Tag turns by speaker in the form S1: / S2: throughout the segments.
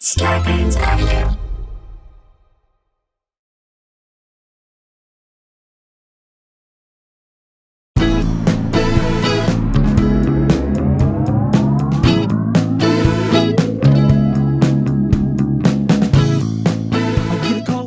S1: Starburns Audio.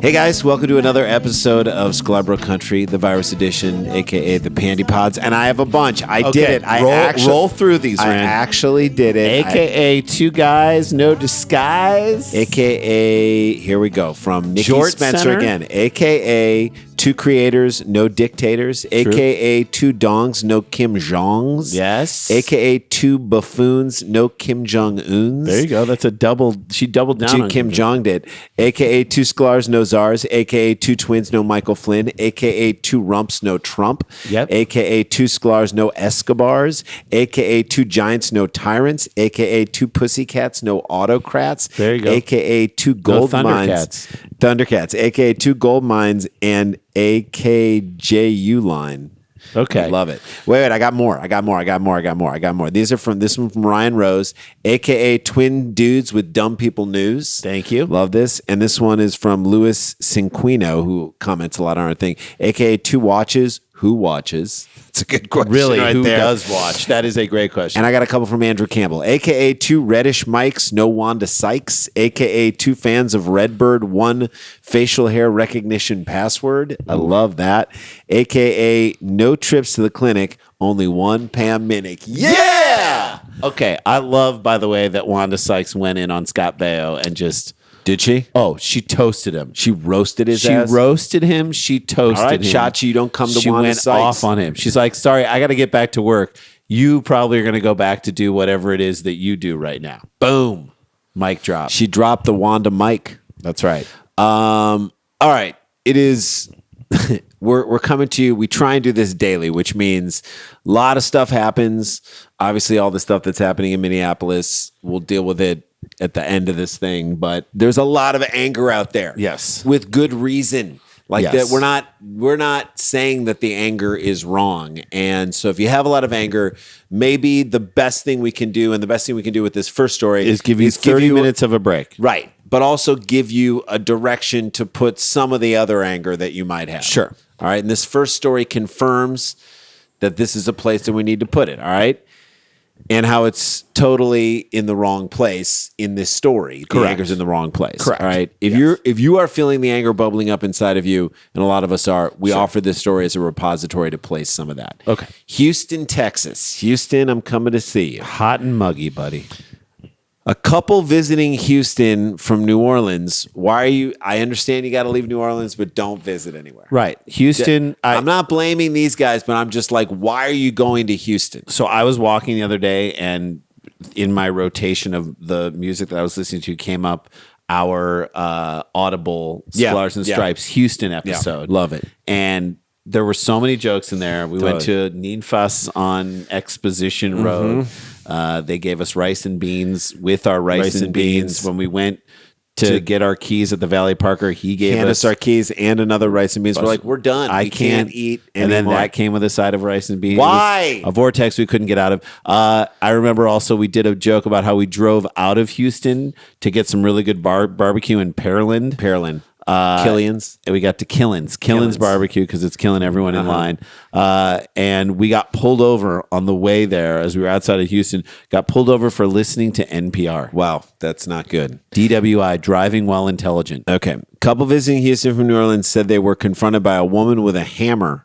S2: Hey guys, welcome to another episode of Sklar Country, the virus edition, aka the Pandy Pods, and I have a bunch. I did it.
S3: Roll through these,
S2: I
S3: Rand.
S2: actually did it.
S3: AKA two guys, no disguise.
S2: AKA, here we go, from Nikki
S3: Jort
S2: Spencer
S3: Center.
S2: again. AKA, two creators, no dictators. AKA, two dongs, no Kim Jongs.
S3: Yes.
S2: AKA, two buffoons, no Kim Jong-uns.
S3: There you go. That's a double. She doubled down on
S2: Kim Jong did. AKA, two Sklars, no Czars. AKA, two twins, no Michael Flynn. AKA, two rumps, no Trump.
S3: Yep.
S2: AKA, two Sklars, no Escobars. AKA, two giants, no tyrants. AKA, two pussycats, no autocrats.
S3: There you go.
S2: AKA, two gold mines. Thundercats. AKA, two gold mines and AKJU line.
S3: Okay.
S2: I love it. Wait, I got more. These are from this one from Ryan Rose, aka Twin Dudes with Dumb People News.
S3: Thank you.
S2: Love this. And this one is from Louis Cinquino, who comments a lot on our thing, aka Two Watches. Who watches? It's a good question.
S3: Really,
S2: right
S3: who
S2: there.
S3: does watch? That is a great question.
S2: And I got a couple from Andrew Campbell, a.k.a. two reddish mics, no Wanda Sykes, a.k.a. two fans of Redbird, one facial hair recognition password. I love that. A.k.a. no trips to the clinic, only one Pam Minnick. Yeah!
S3: Okay. I love, by the way, that Wanda Sykes went in on Scott Baio and just...
S2: Did she?
S3: Oh, she toasted him.
S2: She roasted his
S3: She
S2: ass?
S3: roasted him. She toasted
S2: All right,
S3: him.
S2: Chachi, you don't come to
S3: She
S2: Wanda
S3: went
S2: Sykes.
S3: off on him. She's like, sorry, I got to get back to work. You probably are going to go back to do whatever it is that you do right now. Boom. Mic drop.
S2: She dropped the Wanda mic.
S3: That's right.
S2: All right. It is... We're coming to you. We try and do this daily, which means a lot of stuff happens. Obviously, all the stuff that's happening in Minneapolis, we'll deal with it at the end of this thing. But there's a lot of anger out there.
S3: Yes.
S2: With good reason. Like
S3: Yes.
S2: that, we're not saying that the anger is wrong. And so if you have a lot of anger, maybe the best thing we can do, and the best thing we can do with this first story
S3: Is give you 30 minutes of a break.
S2: Right. But also give you a direction to put some of the other anger that you might have.
S3: Sure.
S2: All right. And this first story confirms that this is a place that we need to put it. All right. And how it's totally in the wrong place in this story. The
S3: Correct.
S2: anger's in the wrong place.
S3: Correct.
S2: All right. If you are feeling the anger bubbling up inside of you, and a lot of us are, we offer this story as a repository to place some of that.
S3: Okay.
S2: Houston, Texas. Houston, I'm coming to see you.
S3: Hot and muggy, buddy.
S2: A couple visiting Houston from New Orleans. Why are you? I understand you got to leave New Orleans, but don't visit anywhere.
S3: Right. Houston.
S2: I'm not blaming these guys, but I'm just like, why are you going to Houston?
S3: So I was walking the other day, and in my rotation of the music that I was listening to came up our Audible Sklars and Stripes Houston episode.
S2: Love it.
S3: And there were so many jokes in there. We went to Ninfas on Exposition Road. They gave us rice and beans with our rice and beans. When we went to get our keys at the Valley Parker, he gave
S2: Hand
S3: us
S2: us our keys and another rice and beans. We're like, we're done.
S3: I
S2: We can't eat
S3: And then
S2: anymore.
S3: that came with a side of rice and beans.
S2: Why?
S3: It was a vortex we couldn't get out of. I remember also we did a joke about how we drove out of Houston to get some really good barbecue in Pearland.
S2: Killian's.
S3: And we got to Killen's barbecue because it's killing everyone in line. And we got pulled over on the way there as we were outside of Houston. Got pulled over for listening to NPR.
S2: Wow, that's not good.
S3: DWI, driving while intelligent.
S2: Okay. Couple visiting Houston from New Orleans said they were confronted by a woman with a hammer.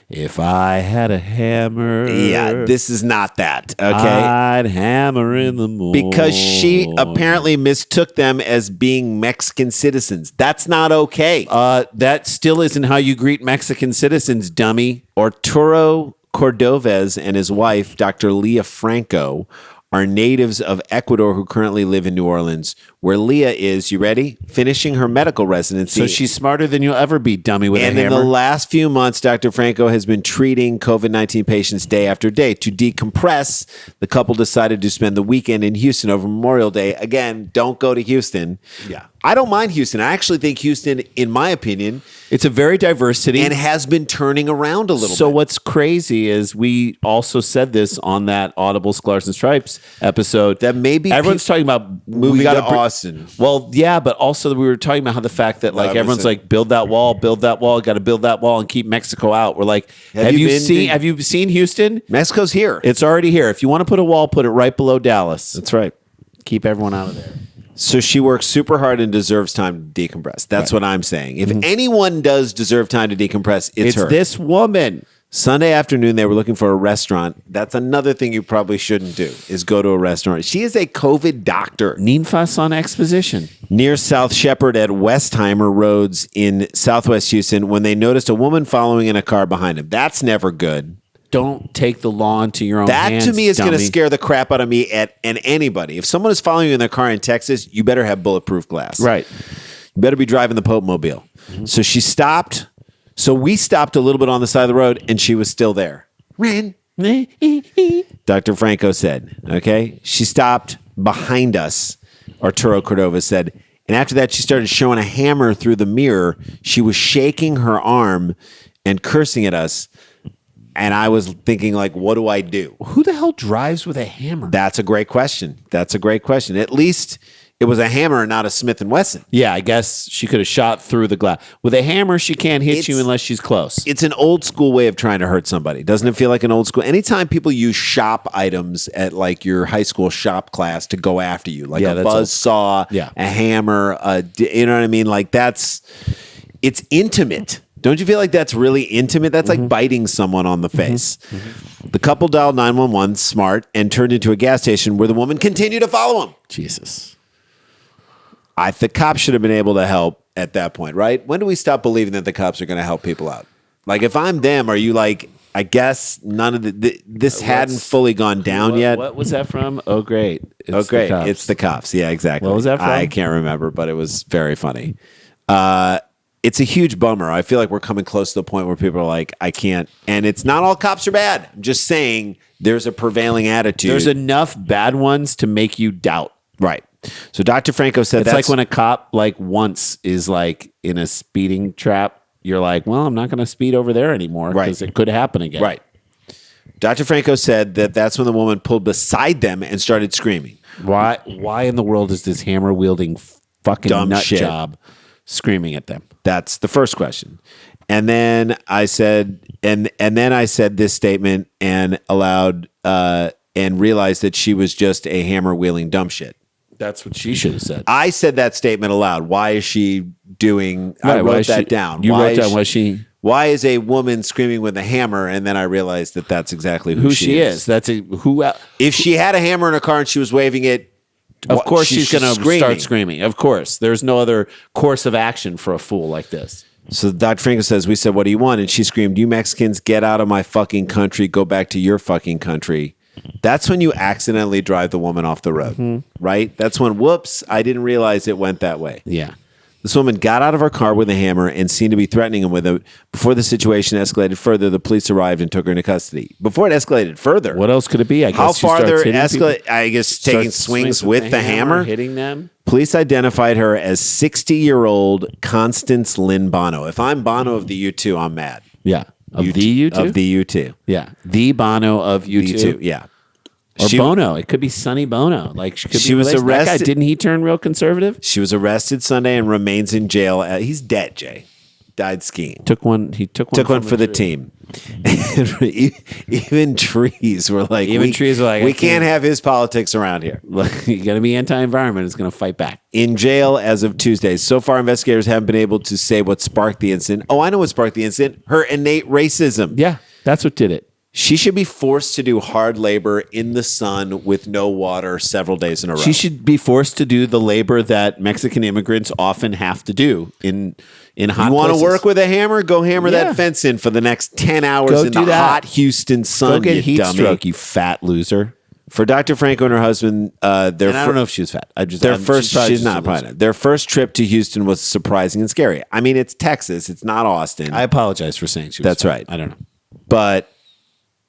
S3: If I had a hammer,
S2: Yeah, this is not that. Okay.
S3: I'd hammer in the morning.
S2: Because she apparently mistook them as being Mexican citizens. That's not okay.
S3: That still isn't how you greet Mexican citizens, dummy.
S2: Arturo Cordovez and his wife, Dr. Leah Franco, are natives of Ecuador who currently live in New Orleans, where Leah is, you ready? Finishing her medical residency.
S3: So she's smarter than you'll ever be, dummy with a
S2: And
S3: hammer.
S2: in the last few months, Dr. Franco has been treating COVID-19 patients day after day. To decompress, the couple decided to spend the weekend in Houston over Memorial Day. Again, don't go to Houston.
S3: Yeah.
S2: I don't mind Houston. I actually think Houston, in my opinion,
S3: It's a very diverse city.
S2: and has been turning around a little
S3: So
S2: bit.
S3: what's crazy is we also said this on that Audible Sklars and Stripes. this episode.
S2: That maybe
S3: everyone's talking about
S2: moving to Austin.
S3: Well, yeah, but also we were talking about how the fact that like everyone's like build that wall, got to build that wall and keep Mexico out. We're like, have you seen Houston?
S2: Mexico's here.
S3: It's already here. If you want to put a wall, put it right below Dallas.
S2: That's right.
S3: Keep everyone out of there.
S2: So she works super hard and deserves time to decompress. That's what I'm saying. If anyone does deserve time to decompress, it's her.
S3: This woman.
S2: Sunday afternoon, they were looking for a restaurant. That's another thing you probably shouldn't do, is go to a restaurant. She is a COVID doctor.
S3: Ninfas on Exposition.
S2: Near South Shepherd at Westheimer Roads in Southwest Houston when they noticed a woman following in a car behind him. That's never good.
S3: Don't take the law into your own hands.
S2: That to me is going to
S3: dummy.
S2: scare the crap out of me and anybody. If someone is following you in their car in Texas, you better have bulletproof glass.
S3: Right.
S2: You better be driving the Pope Mobile. So she stopped. So we stopped a little bit on the side of the road and she was still there. Ran. Dr. Franco said, okay? She stopped behind us, Arturo Cordova said. And after that, she started showing a hammer through the mirror. She was shaking her arm and cursing at us. And I was thinking, like, what do I do?
S3: Who the hell drives with a hammer?
S2: That's a great question. At least it was a hammer and not a Smith & Wesson.
S3: Yeah, I guess she could have shot through the glass. With a hammer, she can't hit you unless she's close.
S2: It's an old school way of trying to hurt somebody. Doesn't it feel like an old school? Anytime people use shop items at like your high school shop class to go after you, like a buzz saw, a hammer, you know what I mean? Like it's intimate. Don't you feel like that's really intimate? That's like biting someone on the face. The couple dialed 911, smart, and turned into a gas station where the woman continued to follow him.
S3: Jesus.
S2: The cops should have been able to help at that point, right? When do we stop believing that the cops are going to help people out? Like, if I'm them, are you like, I guess none of this hadn't fully gone down yet?
S3: What was that from? Oh, great.
S2: It's the cops. Yeah, exactly.
S3: What was that from?
S2: I can't remember, but it was very funny. It's a huge bummer. I feel like we're coming close to the point where people are like, I can't. And it's not all cops are bad. I'm just saying there's a prevailing attitude.
S3: There's enough bad ones to make you doubt.
S2: Right. So Dr. Franco said
S3: it's like when a cop like once is like in a speeding trap, you're like, well, I'm not going to speed over there anymore because it could happen again.
S2: Right. Dr. Franco said that's when the woman pulled beside them and started screaming.
S3: Why in the world is this hammer wielding fucking
S2: dumb
S3: nut
S2: shit
S3: job screaming at them?
S2: That's the first question. And then I said, and then I said this statement and allowed and realized that she was just a hammer wielding dumb shit.
S3: That's what she should have said.
S2: I said that statement aloud. Why is she doing? I wrote that down.
S3: You wrote down what she.
S2: Why is a woman screaming with a hammer? And then I realized that's exactly who she is.
S3: That's who.
S2: If she had a hammer in her car and she was waving it,
S3: of course she's going to start screaming. Of course, there's no other course of action for a fool like this.
S2: So Dr. Franco says, we said, what do you want? And she screamed, you Mexicans, get out of my fucking country. Go back to your fucking country. That's when you accidentally drive the woman off the road, right? That's when, whoops, I didn't realize it went that way.
S3: Yeah.
S2: This woman got out of her car with a hammer and seemed to be threatening him with it. Before the situation escalated further, the police arrived and took her into custody. Before it escalated further.
S3: What else could it be? I guess
S2: how farther escalate? I guess taking swings with the hammer.
S3: Hitting them.
S2: Police identified her as 60-year-old Constance Lynn Bono. If I'm Bono of the U2, I'm mad.
S3: Yeah. Of the U2?
S2: Of the U2.
S3: Yeah. The Bono of U2.
S2: Yeah.
S3: Or Bono. It could be Sonny Bono. Like she was arrested. That guy, didn't he turn real conservative?
S2: She was arrested Sunday and remains in jail. He's dead, Jay. Died skiing.
S3: He took one
S2: for the team. Even trees were like, we can't have his politics around here.
S3: You got to be anti-environment. It's going to fight back.
S2: In jail as of Tuesday. So far, investigators haven't been able to say what sparked the incident. Oh, I know what sparked the incident. Her innate racism.
S3: Yeah, that's what did it.
S2: She should be forced to do hard labor in the sun with no water several days in a row.
S3: She should be forced to do the labor that Mexican immigrants often have to do in hot
S2: You want
S3: places.
S2: to work with a hammer? Go hammer that fence in for the next 10 hours in the hot Houston sun,
S3: Go get heat
S2: dummy.
S3: stroke, you fat loser.
S2: For Dr. Franco and her husband,
S3: I don't know if she was fat.
S2: She's not probably not. Their first trip to Houston was surprising and scary. I mean, it's Texas. It's not Austin.
S3: I apologize for saying she was
S2: That's
S3: fat.
S2: right.
S3: I don't know.
S2: But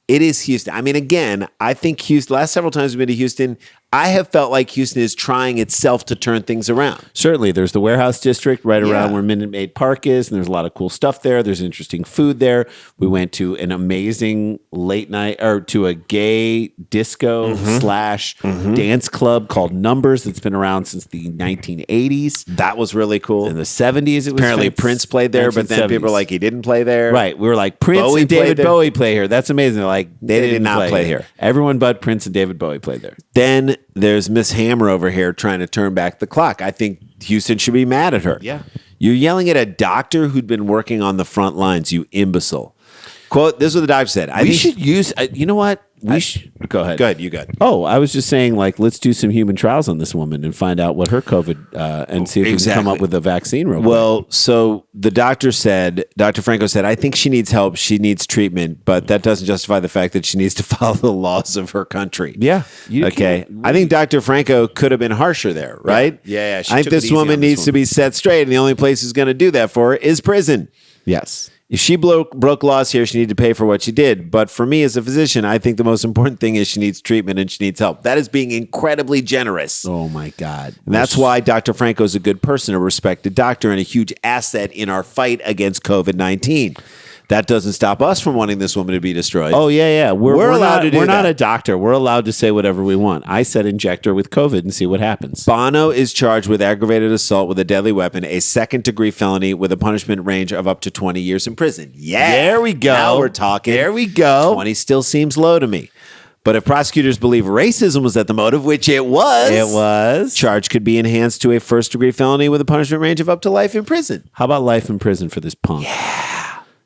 S2: it is Houston. I mean, again, I think Houston, last several times we've been to Houston, I have felt like Houston is trying itself to turn things around.
S3: Certainly, there's the warehouse district right around
S2: Yeah.
S3: where Minute Maid Park is, and there's a lot of cool stuff there. There's interesting food there. We went to an amazing late night, or to a gay disco slash dance club called Numbers that's been around since the 1980s.
S2: That was really cool.
S3: In the 70s, it was
S2: Apparently Prince played there, but then people were like, he didn't play there.
S3: Right. We were like, Prince
S2: Bowie
S3: and
S2: played
S3: David
S2: there.
S3: Bowie play here. That's amazing. They're like, they
S2: did
S3: didn't
S2: not play here.
S3: Everyone but Prince and David Bowie played there.
S2: Then there's Miss Hammer over here trying to turn back the clock. I think Houston should be mad at her.
S3: Yeah.
S2: You're yelling at a doctor who'd been working on the front lines, you imbecile. Quote, this is what the doctor said.
S3: We should use, you know what? Go ahead.
S2: Go ahead, you go ahead.
S3: Oh, I was just saying, like, let's do some human trials on this woman and find out what her COVID, and see if we can come up with a vaccine real quick.
S2: Well, so the Dr. Franco said, I think she needs help. She needs treatment, but that doesn't justify the fact that she needs to follow the laws of her country.
S3: Yeah.
S2: Okay. I think Dr. Franco could have been harsher there, right?
S3: Yeah. She
S2: I think
S3: took it
S2: this
S3: easy
S2: woman
S3: on this
S2: needs to
S3: woman.
S2: be set straight, and the only place who's going to do that for her is prison.
S3: Yes.
S2: If she broke laws here, she needed to pay for what she did. But for me as a physician, I think the most important thing is she needs treatment and she needs help. That is being incredibly generous.
S3: Oh, my God.
S2: And that's why Dr. Franco is a good person, a respected doctor, and a huge asset in our fight against COVID-19. That doesn't stop us from wanting this woman to be destroyed.
S3: Oh, yeah. We're
S2: allowed to do
S3: We're not
S2: that.
S3: a doctor. We're allowed to say whatever we want. I said inject her with COVID and see what happens.
S2: Bono is charged with aggravated assault with a deadly weapon, a second-degree felony with a punishment range of up to 20 years in prison. Yeah.
S3: There we go.
S2: Now we're talking.
S3: There we go.
S2: 20 still seems low to me. But if prosecutors believe racism was at the motive, which it was, charge could be enhanced to a first-degree felony with a punishment range of up to life in prison.
S3: How about life in prison for this punk?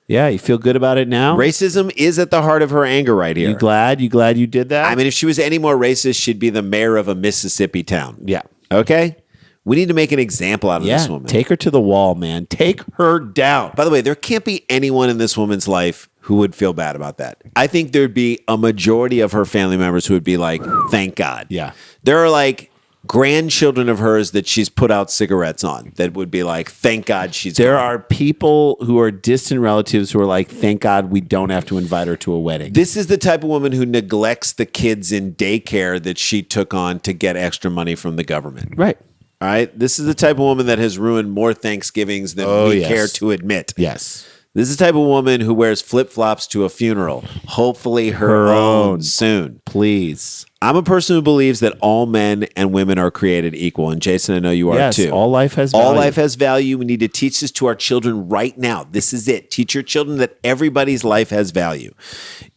S3: Yeah, you feel good about it now?
S2: Racism is at the heart of her anger right here.
S3: You glad you did that?
S2: I mean, if she was any more racist, she'd be the mayor of a Mississippi town.
S3: Yeah.
S2: Okay? We need to make an example out of this woman.
S3: Take her to the wall, man. Take her down.
S2: By the way, there can't be anyone in this woman's life who would feel bad about that. I think there'd be a majority of her family members who would be like, thank God.
S3: Yeah.
S2: There are like grandchildren of hers that she's put out cigarettes on that would be like, thank God she's
S3: There
S2: gone.
S3: are people who are distant relatives who are like, thank God we don't have to invite her to a wedding.
S2: This is the type of woman who neglects the kids in daycare that she took on to get extra money from the government.
S3: Right.
S2: All right? This is the type of woman that has ruined more Thanksgivings than we care to admit.
S3: Yes.
S2: This is the type of woman who wears flip-flops to a funeral. Hopefully her own soon.
S3: Please.
S2: I'm a person who believes that all men and women are created equal. And Jason, I know you are too.
S3: All life has value.
S2: All life has value. We need to teach this to our children right now. This is it. Teach your children that everybody's life has value.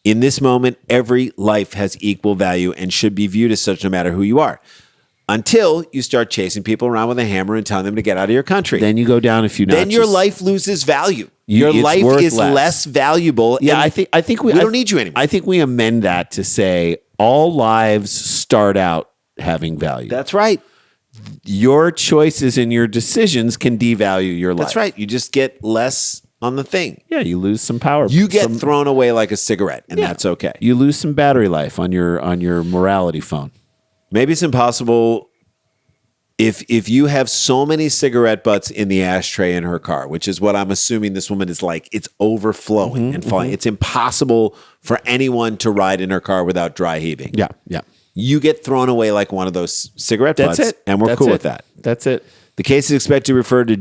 S2: In this moment, every life has equal value and should be viewed as such no matter who you are. Until you start chasing people around with a hammer and telling them to get out of your country.
S3: Then you go down a few notches.
S2: Then your life loses value. Your
S3: It's
S2: life
S3: worth
S2: is
S3: less.
S2: less valuable.
S3: Yeah,
S2: and
S3: I think we
S2: don't need you anymore.
S3: I think we amend that to say all lives start out having value.
S2: That's right.
S3: Your choices and your decisions can devalue your life.
S2: That's right. You just get less on the thing.
S3: Yeah, you lose some power.
S2: You get thrown away like a cigarette, and that's okay.
S3: You lose some battery life on your morality phone.
S2: Maybe it's impossible if you have so many cigarette butts in the ashtray in her car, which is what I'm assuming this woman is like. It's overflowing and falling. It's impossible for anyone to ride in her car without dry heaving.
S3: Yeah, yeah.
S2: You get thrown away like one of those cigarette
S3: That's
S2: butts,
S3: it.
S2: and we're
S3: That's
S2: cool
S3: it.
S2: with that.
S3: That's it.
S2: The case is expected to refer to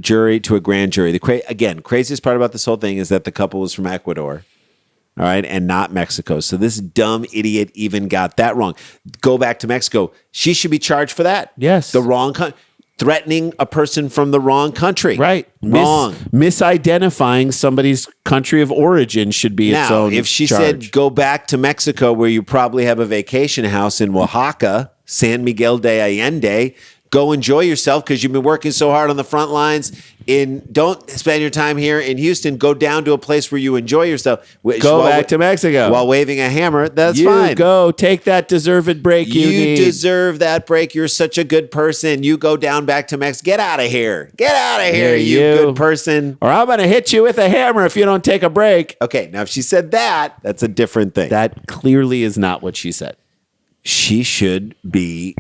S2: a grand jury. The craziest part about this whole thing is that the couple was from Ecuador, all right, and not Mexico. So this dumb idiot even got that wrong. Go back to Mexico. She should be charged for that.
S3: Yes.
S2: The wrong threatening a person from the wrong country.
S3: Right.
S2: Wrong.
S3: Misidentifying somebody's country of origin should be its
S2: Now,
S3: own
S2: if she
S3: charge.
S2: said, go back to Mexico where you probably have a vacation house in Oaxaca, San Miguel de Allende, go enjoy yourself because you've been working so hard on the front lines. Don't spend your time here in Houston. Go down to a place where you enjoy yourself.
S3: Go back to Mexico.
S2: While waving a hammer. That's
S3: you
S2: fine.
S3: Go take that deserved break you need.
S2: You deserve that break. You're such a good person. You go down back to Mexico. Get out of here. Get out of here, you good person.
S3: Or I'm going to hit you with a hammer if you don't take a break.
S2: Okay, now if she said that, that's a different thing.
S3: That clearly is not what she said.
S2: She should be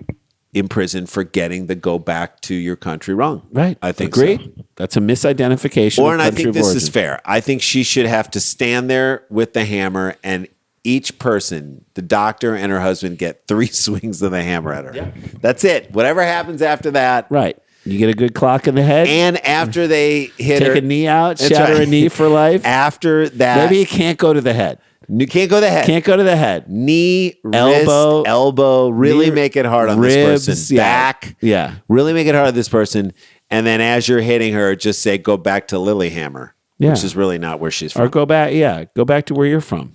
S2: in prison for getting the go back to your country wrong.
S3: Right.
S2: I think
S3: Agree.
S2: so.
S3: That's a misidentification.
S2: And I
S3: country
S2: think
S3: of
S2: this
S3: origin.
S2: is fair. I think she should have to stand there with the hammer and each person, the doctor and her husband, get 3 swings of the hammer at her. Yeah. That's it. Whatever happens after that.
S3: Right. You get a good clock in the head.
S2: And after they hit
S3: take
S2: her.
S3: a knee out, shatter a knee for life.
S2: After that.
S3: Maybe you can't go to the head.
S2: You can't go to the head.
S3: Can't go to the head.
S2: Knee,
S3: elbow,
S2: wrist, elbow. Really make it hard on
S3: ribs,
S2: this person.
S3: Yeah.
S2: Back.
S3: Yeah.
S2: Really make it hard on this person. And then as you're hitting her, just say, go back to Lilyhammer. Yeah. Which is really not where she's from.
S3: Or go back to where you're from.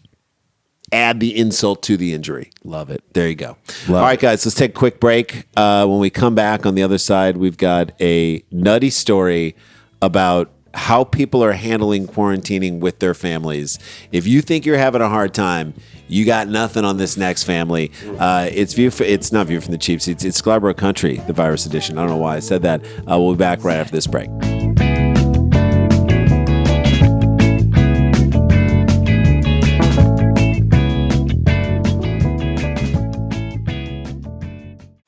S2: Add the insult to the injury.
S3: Love it.
S2: There you go. All right, guys, let's take a quick break. When we come back on the other side, we've got a nutty story about how people are handling quarantining with their families. If you think you're having a hard time, you got nothing on this next family. It's not View from the Cheap Seats. It's Sklar Country, the virus edition. I don't know why I said that. We'll be back right after this break.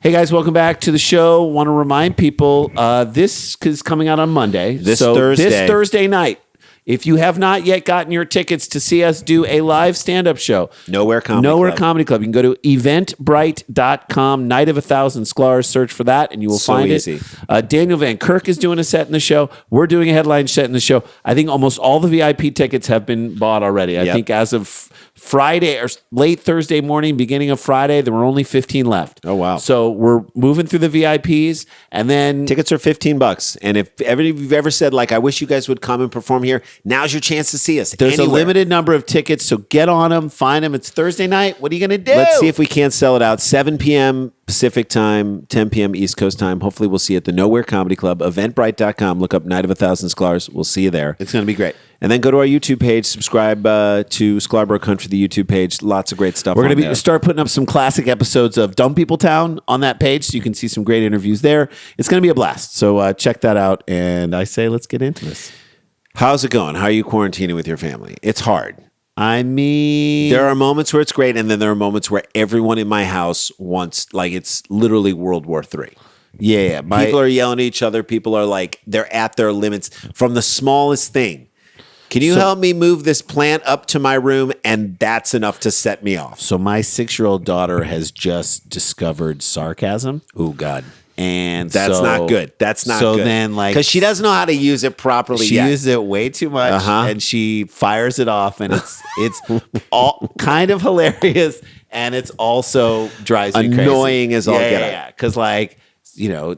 S3: Hey guys, welcome back to the show. Want to remind people, this is coming out on Monday.
S2: This Thursday
S3: night. If you have not yet gotten your tickets to see us do a live stand-up show,
S2: Nowhere Comedy Club.
S3: You can go to eventbrite.com, Night of 1,000 Sklars. Search for that, and you will find
S2: easy.
S3: it. Daniel Van Kirk is doing a set in the show. We're doing a headline set in the show. I think almost all the VIP tickets have been bought already. I think as of Friday or late Thursday morning, beginning of Friday, there were only 15 left.
S2: Oh, wow.
S3: So we're moving through the VIPs, and then
S2: tickets are $15. And if you've ever said, like, I wish you guys would come and perform here, now's your chance to see us.
S3: There's a limited number of tickets, so get on them, find them. It's Thursday night. What are you going to do?
S2: Let's see if we can't sell it out. 7 p.m. Pacific time, 10 p.m. East Coast time. Hopefully we'll see you at the Nowhere Comedy Club. Eventbrite.com. Look up Night of 1,000 Sklars. We'll see you there.
S3: It's going to be great.
S2: And then go to our YouTube page. Subscribe to Sklar Country, the YouTube page. Lots of great stuff.
S3: We're going to start putting up some classic episodes of Dumb People Town on that page, so you can see some great interviews there. It's going to be a blast. So check that out. And I say, let's get into this.
S2: How's it going? How are you quarantining with your family? It's hard.
S3: I mean,
S2: there are moments where it's great, and then there are moments where everyone in my house wants, like, it's literally World War III.
S3: Yeah.
S2: People are yelling at each other. People are like, they're at their limits from the smallest thing. Can you help me move this plant up to my room? And that's enough to set me off.
S3: So my 6-year-old daughter has just discovered sarcasm.
S2: Oh, God.
S3: And
S2: that's not good. That's not
S3: good.
S2: So
S3: then, like,
S2: because she doesn't know how to use it properly.
S3: She uses it way too much, and she fires it off, and it's all kind of hilarious, and it's also drives me crazy.
S2: Annoying as all get out.
S3: Yeah, because, like,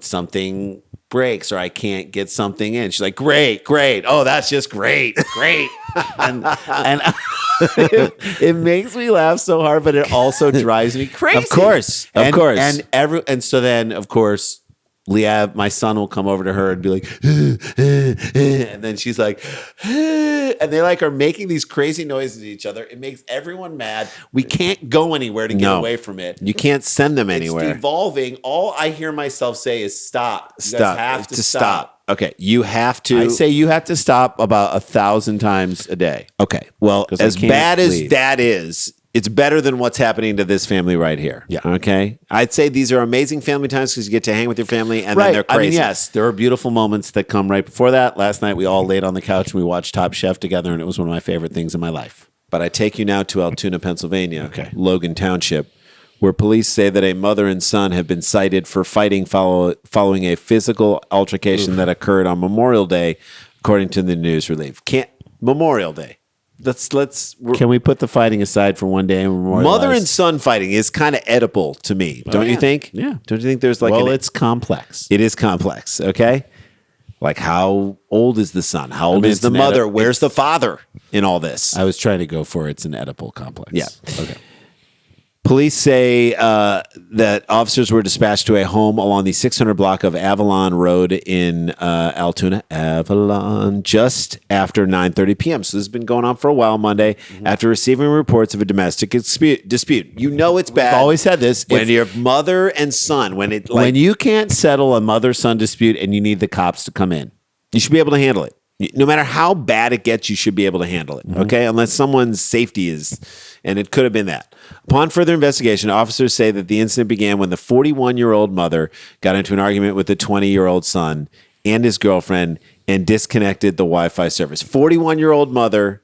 S3: something breaks or I can't get something in. She's like, great. Oh, that's just great. and it makes me laugh so hard, but it also drives me crazy.
S2: Of course.
S3: And so then, of course, Leah, my son, will come over to her and be like, and then she's like, and they like are making these crazy noises at each other. It makes everyone mad. We can't go anywhere to get away from it.
S2: You can't send them anywhere.
S3: It's devolving. All I hear myself say is stop. You guys have to stop.
S2: Okay, you have to.
S3: I say you have to stop about 1,000 times a day.
S2: Okay, well, as bad as that is, it's better than what's happening to this family right here.
S3: Yeah.
S2: Okay. I'd say these are amazing family times because you get to hang with your family, and then they're crazy.
S3: I mean, yes, there are beautiful moments that come right before that. Last night we all laid on the couch and we watched Top Chef together, and it was one of my favorite things in my life.
S2: But I take you now to Altoona, Pennsylvania, Logan Township, where police say that a mother and son have been cited for fighting following a physical altercation that occurred on Memorial Day, according to the news relief. Memorial Day.
S3: Can we put the fighting aside for one day and memorialize?
S2: Mother and son fighting is kind of edible to me, don't you think?
S3: Yeah.
S2: Don't you think there's like
S3: it's complex.
S2: It is complex, okay? Like, how old is the son? How old is the mother? Where's the father in all this?
S3: I was trying to go for it's an Oedipal complex.
S2: Yeah. Okay. Police say that officers were dispatched to a home along the 600 block of Avalon Road in Altoona, Avalon, just after 9:30 p.m. So this has been going on for a while Monday after receiving reports of a domestic dispute. You know it's bad.
S3: I've always said this.
S2: When your mother and son, when
S3: you can't settle a mother-son dispute and you need the cops to come in,
S2: you should be able to handle it. No matter how bad it gets, you should be able to handle it, okay? Unless someone's safety is, and it could have been that. Upon further investigation, officers say that the incident began when the 41-year-old mother got into an argument with the 20-year-old son and his girlfriend and disconnected the Wi-Fi service. 41-year-old mother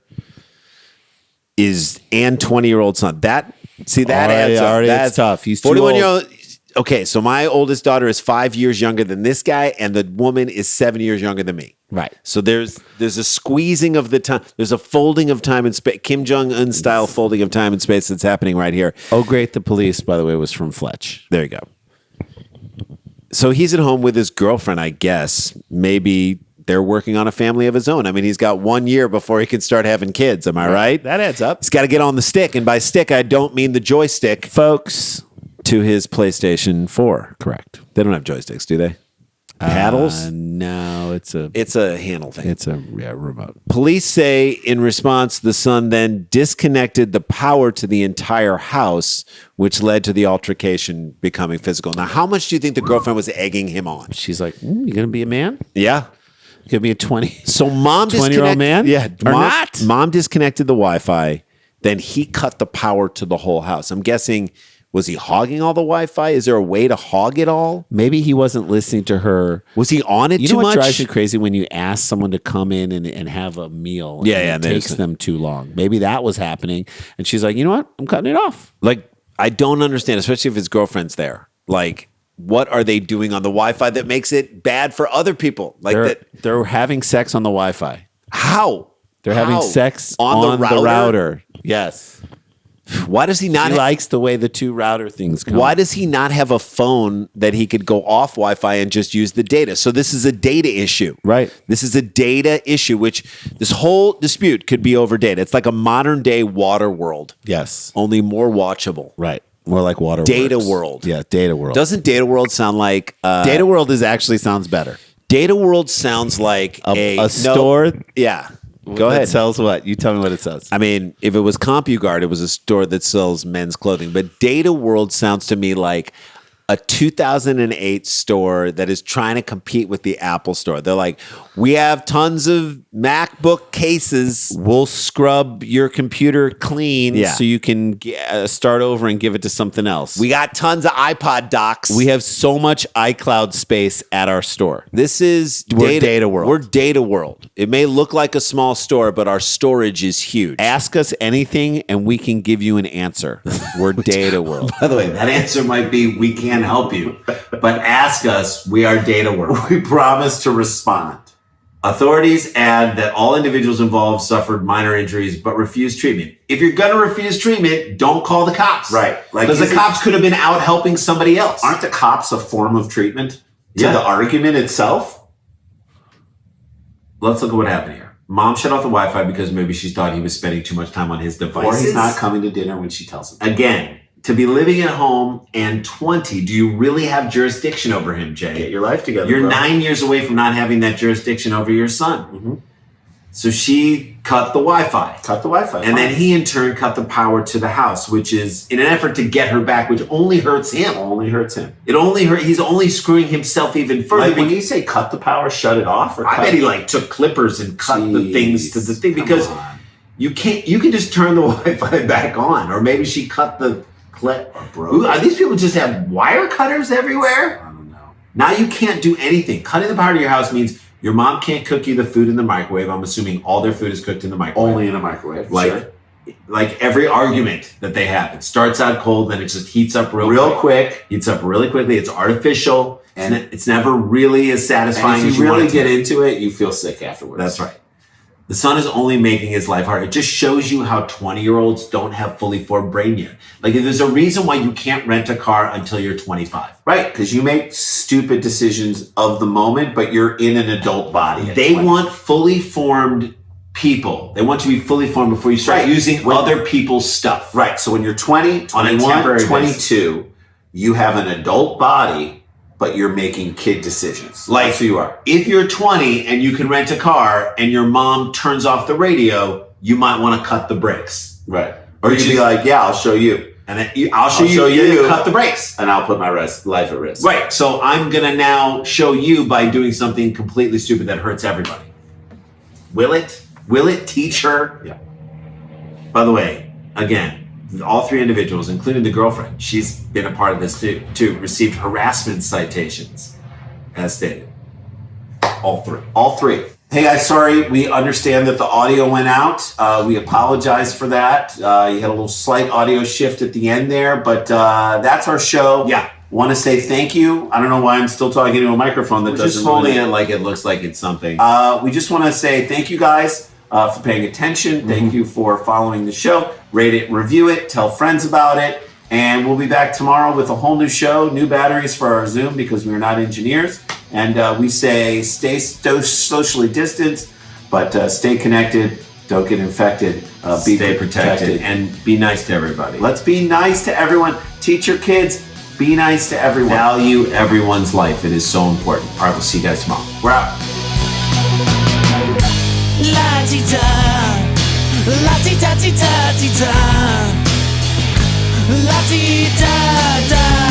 S2: and 20-year-old son. That adds up.
S3: That's tough. He's
S2: 41-year-old. Okay, so my oldest daughter is 5 years younger than this guy, and the woman is 7 years younger than me.
S3: Right.
S2: So there's a squeezing of the time. There's a folding of time and space. Kim Jong-un style folding of time and space that's happening right here.
S3: Oh, great. The Police, by the way, was from Fletch.
S2: There you go. So he's at home with his girlfriend, I guess. Maybe they're working on a family of his own. I mean, he's got 1 year before he can start having kids. Am I right?
S3: That adds up.
S2: He's got to get on the stick. And by stick, I don't mean the joystick.
S3: Folks.
S2: To his PlayStation 4.
S3: Correct.
S2: They don't have joysticks, do they? Paddles?
S3: No, it's a
S2: handle thing.
S3: It's a remote.
S2: Police say in response, the son then disconnected the power to the entire house, which led to the altercation becoming physical. Now, how much do you think the girlfriend was egging him on?
S3: She's like, you going to be a man?
S2: Yeah.
S3: You going to be a 20?
S2: So mom
S3: 20-year-old man?
S2: Yeah.
S3: Or not?
S2: Mom disconnected the Wi-Fi. Then he cut the power to the whole house. I'm guessing... Was he hogging all the Wi-Fi? Is there a way to hog it all?
S3: Maybe he wasn't listening to her.
S2: Was he on it
S3: you
S2: too
S3: know what
S2: much?
S3: Drives you crazy when you ask someone to come in and have a meal.
S2: And
S3: it takes them too long. Maybe that was happening. And she's like, you know what? I'm cutting it off.
S2: Like, I don't understand, especially if his girlfriend's there. Like, what are they doing on the Wi-Fi that makes it bad for other people? Like
S3: they're having sex on the Wi-Fi.
S2: How?
S3: They're having sex
S2: on the
S3: router. Yes.
S2: Why does he not?
S3: He likes the way the two router things come.
S2: Why does he not have a phone that he could go off Wi-Fi and just use the data? So this is a data issue.
S3: Right.
S2: This is a data issue, which this whole dispute could be over data. It's like a modern day water world.
S3: Yes.
S2: Only more watchable.
S3: Right. More like water
S2: Data
S3: works.
S2: world.
S3: Yeah, data world.
S2: Doesn't data world sound like...
S3: data world actually sounds better.
S2: Data world sounds like
S3: a store.
S2: Yeah. Go ahead.
S3: It sells what? You tell me what it says.
S2: I mean, if it was CompuGuard, it was a store that sells men's clothing. But Data World sounds to me like a 2008 store that is trying to compete with the Apple store. They're like, we have tons of MacBook cases.
S3: We'll scrub your computer clean so you can start over and give it to something else.
S2: We got tons of iPod docks.
S3: We have so much iCloud space at our store.
S2: This is
S3: Data World.
S2: We're Data World. It may look like a small store, but our storage is huge.
S3: Ask us anything and we can give you an answer. We're Data World.
S1: By the way, that answer might be we can't help you, but ask us. We are Data World. We promise to respond. Authorities add that all individuals involved suffered minor injuries but refused treatment. If you're going to refuse treatment, don't call the cops.
S4: Right.
S1: Because the cops could have been out helping somebody else.
S4: Aren't the cops a form of treatment to
S1: Yeah.
S4: the argument itself?
S1: Let's look at what happened here. Mom shut off the Wi-Fi because maybe she thought he was spending too much time on his devices.
S4: Or he's not coming to dinner when she tells him.
S1: Again, to be living at home and 20, do you really have jurisdiction over him, Jay?
S4: Get your life together.
S1: You're
S4: bro.
S1: 9 years away from not having that jurisdiction over your son.
S4: Mm-hmm.
S1: So she cut the Wi-Fi.
S4: Cut the Wi-Fi.
S1: And then he in turn cut the power to the house, which is in an effort to get her back, which only hurts him.
S4: only hurts him.
S1: He's only screwing himself even further.
S4: Like when you say cut the power, shut it off. Or
S1: I
S4: cut
S1: bet he like took clippers and cut the things to the thing
S4: Come
S1: because
S4: on.
S1: you can just turn the Wi-Fi back on, or maybe she cut the clip.
S4: broke
S1: Are these people just have wire cutters everywhere?
S4: I don't know.
S1: Now you can't do anything. Cutting the power to your house means your mom can't cook you the food in the microwave. I'm assuming all their food is cooked in the microwave.
S4: Only in a microwave.
S1: Like,
S4: sure.
S1: like every argument that they have. It starts out cold, then it just heats up real quick. Heats up really quickly. It's artificial.
S4: And
S1: it's never really as satisfying
S4: And if
S1: as
S4: you
S1: you
S4: really
S1: want it
S4: get
S1: to.
S4: into it, you feel sick afterwards.
S1: That's right. The sun is only making his life hard. It just shows you how 20-year-olds don't have fully formed brain yet. Like, there's a reason why you can't rent a car until you're 25.
S4: Right, because you make stupid decisions of the moment, but you're in an adult body. at
S1: They
S4: 20.
S1: want fully formed people. They want to be fully formed before you start
S4: Right.
S1: using
S4: When-
S1: other people's stuff.
S4: Right, so when you're 20,
S1: On a
S4: 21,
S1: temporary
S4: 22, you have an adult body, but you're making kid decisions.
S1: Like,
S4: That's who you are.
S1: If you're 20 and you can rent a car and your mom turns off the radio, you might want to cut the brakes.
S4: Right. Or
S1: Which
S4: you'd be
S1: is-
S4: like, yeah, I'll show you.
S1: And then I'll show
S4: show
S1: you, then
S4: you.
S1: cut the brakes.
S4: And I'll put my life at risk.
S1: Right. So I'm going to now show you by doing something completely stupid that hurts everybody. Will it? Will it teach her?
S4: Yeah.
S1: By the way, again, all three individuals, including the girlfriend, she's been a part of this too, received harassment citations, as stated. All three.
S4: All three.
S1: Hey guys, sorry. We understand that the audio went out. We apologize for that. You had a little slight audio shift at the end there, but that's our show.
S2: Yeah.
S1: Want to say thank you. I don't know why I'm still talking to a microphone that
S2: We're
S1: doesn't
S2: just holding
S1: really-
S2: it like it looks like it's something.
S1: We just want to say thank you guys for paying attention. Thank you for following the show. Rate it, review it, tell friends about it. And we'll be back tomorrow with a whole new show, new batteries for our Zoom because we're not engineers. And we say stay socially distanced, but stay connected. Don't get infected.
S2: Stay protected and be nice to everybody.
S1: Let's be nice to everyone. Teach your kids. Be nice to everyone.
S2: Value everyone's life. It is so important.
S1: All right, we'll see you guys tomorrow. We're out.
S5: La-ti-da, la-ti-da-ti-da-ti-da, la-ti-da-da.